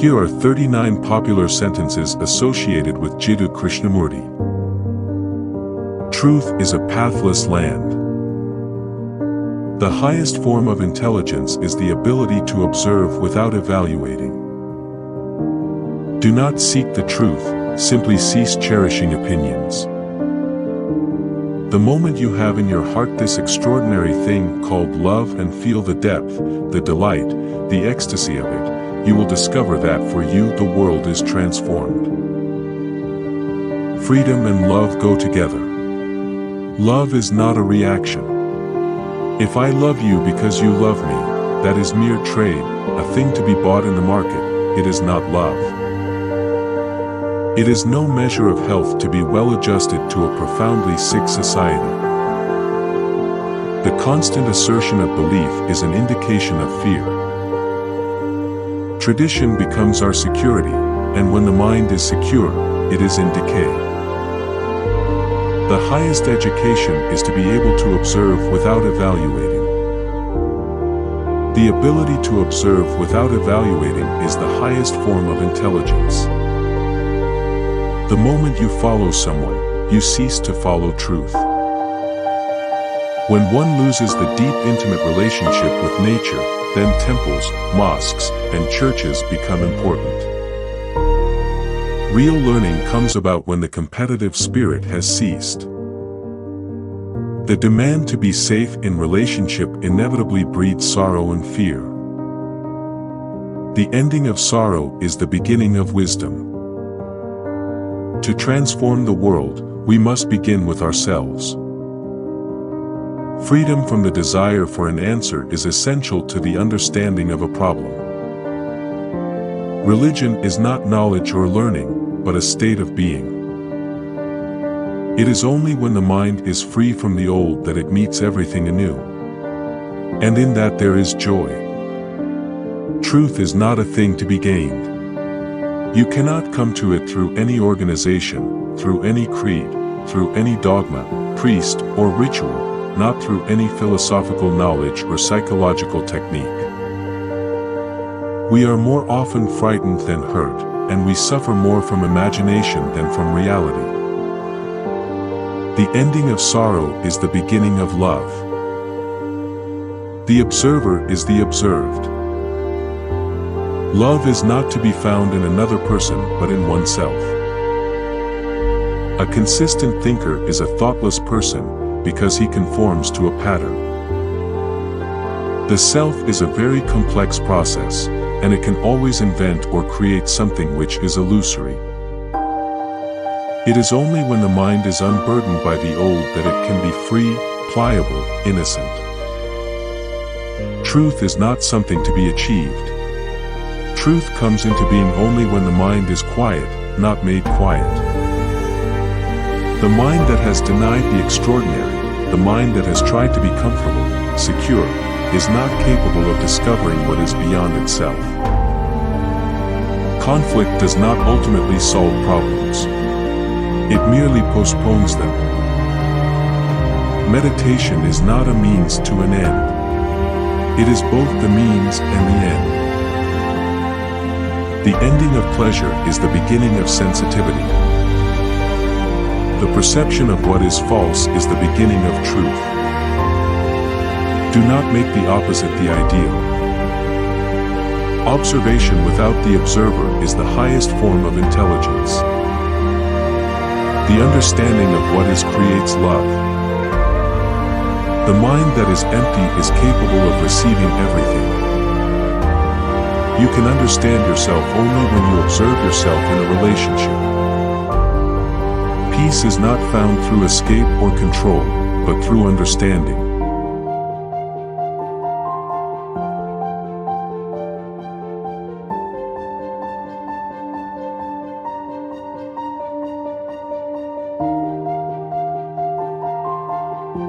Here are 39 popular sentences associated with Jiddu Krishnamurti. Truth is a pathless land. The highest form of intelligence is the ability to observe without evaluating. Do not seek the truth, simply cease cherishing opinions. The moment you have in your heart this extraordinary thing called love and feel the depth, the delight, the ecstasy of it, you will discover that for you the world is transformed. Freedom and love go together. Love is not a reaction. If I love you because you love me, that is mere trade, a thing to be bought in the market. It is not love. It is no measure of health to be well adjusted to a profoundly sick society. The constant assertion of belief is an indication of fear. Tradition becomes our security, and when the mind is secure, it is in decay. The highest education is to be able to observe without evaluating. The ability to observe without evaluating is the highest form of intelligence. The moment you follow someone, you cease to follow truth. When one loses the deep intimate relationship with nature, then temples, mosques, and churches become important. Real learning comes about when the competitive spirit has ceased. The demand to be safe in relationship inevitably breeds sorrow and fear. The ending of sorrow is the beginning of wisdom. To transform the world, we must begin with ourselves. Freedom from the desire for an answer is essential to the understanding of a problem. Religion is not knowledge or learning, but a state of being. It is only when the mind is free from the old that it meets everything anew. And in that there is joy. Truth is not a thing to be gained. You cannot come to it through any organization, through any creed, through any dogma, priest, or ritual, not through any philosophical knowledge or psychological technique. We are more often frightened than hurt, and we suffer more from imagination than from reality. The ending of sorrow is the beginning of love. The observer is the observed. Love is not to be found in another person but in oneself. A consistent thinker is a thoughtless person because he conforms to a pattern. The self is a very complex process, and it can always invent or create something which is illusory. It is only when the mind is unburdened by the old that it can be free, pliable, innocent. Truth is not something to be achieved. Truth comes into being only when the mind is quiet, not made quiet. The mind that has denied the extraordinary, the mind that has tried to be comfortable, secure, is not capable of discovering what is beyond itself. Conflict does not ultimately solve problems. It merely postpones them. Meditation is not a means to an end. It is both the means and the end. The ending of pleasure is the beginning of sensitivity. The perception of what is false is the beginning of truth. Do not make the opposite the ideal. Observation without the observer is the highest form of intelligence. The understanding of what is creates love. The mind that is empty is capable of receiving everything. You can understand yourself only when you observe yourself in a relationship. Peace is not found through escape or control, but through understanding.